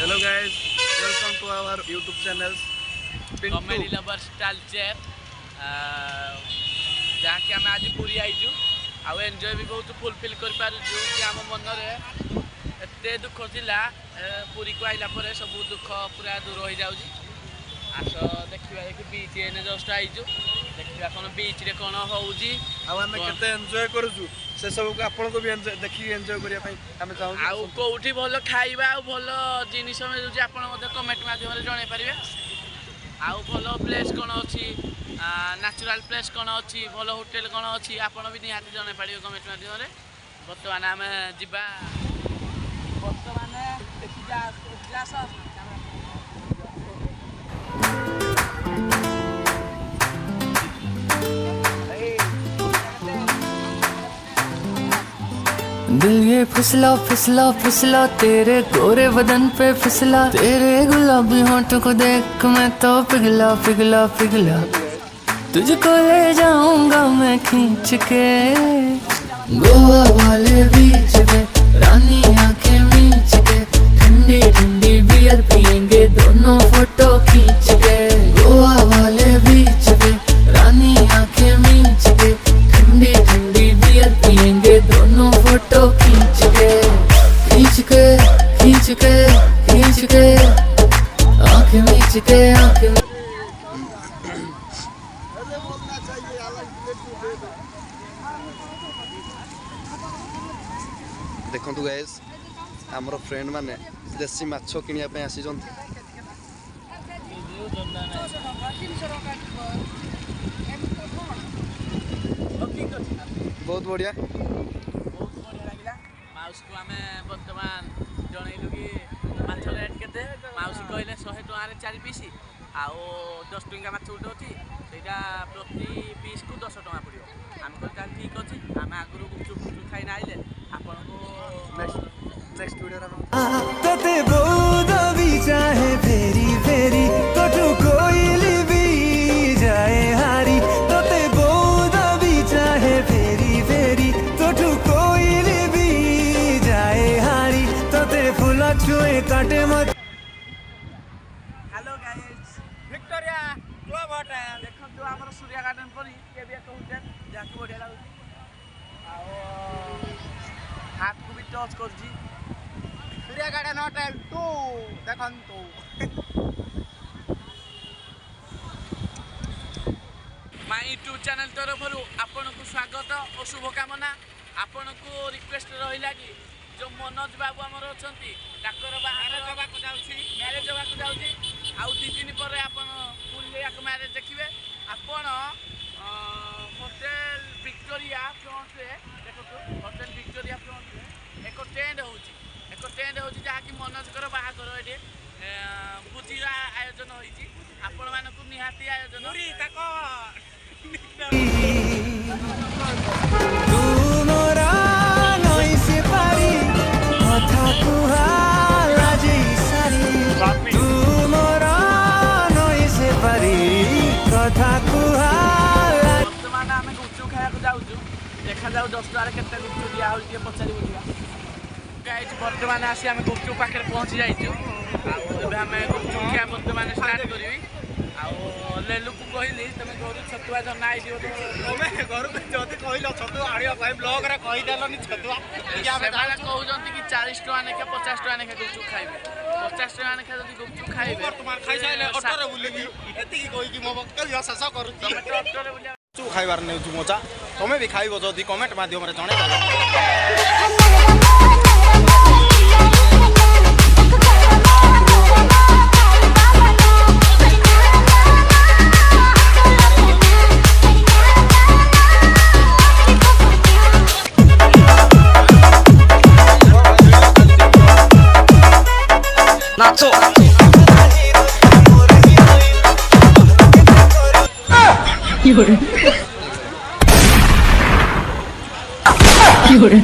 Hello guys, welcome to our YouTube channel comedy lover style chair जहाँकि आम आज पूरी आईचु आउ एंजॉय भी बहुत फुलफिल कर पारुछु कि आम मन रे एते दुख थिला पूरी को आइला परे सब दुख पूरा दूर हो जाउजी। आस देखिबा कि बीच एने जस्ट आईचु देखिबा कोन बीच रे कोन होउजी आउ हम केते एंजॉय करूछु से सब को आपन को भी देखि एंजॉय करिया पई हम चाहू आउ कोउठी भलो खाइबा आउ भलो जिनिस मिलुची आपन मते कमेंट माध्यम रे जणाई परिबे। आउ भलो प्लेस कोन अछि नेचुरल प्लेस कोन अछि भलो होटल कोन अछि आपन भी निहाती जणाई परिबे कमेंट माध्यम रे। वर्तमान हम जिबा वर्तमान देखि जा दिल ये फिसला फिसला फिसला तेरे गोरे बदन पे फिसला, तेरे गुलाबी होंठों को देख मैं तो पिघला पिघला पिघला। तुझको ले जाऊंगा मैं खींच के गोवा वाले बीच पे, रानी आंखें मीच के, ठंडी ठंडी बियर पियेंगे दोनों फोटो खींच के। गोवा वाले बीच पे, रानी आंखें मीच के, ठंडी ठंडी बियर पियेंगे दोनों फोटो खींच के खींच के खींच के खींच के आंखें मीच के आंखें। देखंतु गाइस हमरो फ्रेंड माने देसी माछो किनिया पे आसी जंत बहुत बढ़िया लागला। माउस को आमे वर्तमान जणैलु कि माछ रेट केते माउसी कहले 100 टका रे 4 पीस आउ 10 टका माछ उठो अछि सेटा प्रति पीस को 10 टका पड़ियो। हम कहल ठीक अछि हम आगुरु गुपचुप खाइ ना आइले आपन को नेक्स्ट वीडियो रा तते बहुत भी चाहे फेरी फेरी कठु कोइली भी जाए हारी। तते बहुत भी चाहे फेरी फेरी कठु कोइली भी जाए हारी। तते फूल छुए काटे मत। हेलो गाइस विक्टोरिया क्लब हट देखो जो हमर सूर्या गार्डन परी के भी कहउते जाके बढ़िया लागु आ हाथ को भी टच कर जी सूर्या गार्डन होटल टू देखन तो माय यूट्यूब चैनल तरफ आपन को स्वागत और शुभकामना। आपन को रिक्वेस्ट रहिला कि जो मनोज बाबू हमर अछंती डाक्टर बाहर जबा को जाउछी मैरिज जबा को जाउछी आउ 2 दिन पर आपन फुल लेक मैरिज देखिबे। आपन होटल विक्टोरिया फ्रंट रे देखो होटल विक्टोरिया फ्रंट रे एको टेंड होची जहा कि मनोज कर बाहागर एठी बुजीरा आयोजन होईची आपन मानको निहाती आयोजन पूरी ताको तू मोरा नई से पारी कथा कुहाला जी सारी। तू मोरा नई से पारी कथा कुहाला। वर्तमान आमे गुपचुप खाया को जाउछु देखा जाउ 10 टका रे केते गुपचुप दिया होल जे पचारि बुझिया। गाइस वर्तमान आसी आमे गुपचुप पाखे पहुंची जाइछु आउ एबे आमे गुपचुप खाया वर्तमान स्टार्ट करबी। आउ लेलु को कहली तमे घर छतुआ जना आई दियो तमे घर को जति कहलो छतुआ आडियो भाई ब्लॉग रे कहि देलनी छतुआ कि आमे बाला कहउजंती कि 40 टका नेके 50 टका नेके गुपचुप खाइबे 50 टका नेके जदी गुपचुप खाइबे वर्तमान खाइ साइले ऑटो रे बुलिबी एति की कहि कि मो बक्कल शेष करू तमे ऑटो रे बुलिया चु खाइबार नै छु मजा तमे भी खाइबो जदी कमेंट माध्यम रे जणे दबो। नाचो有人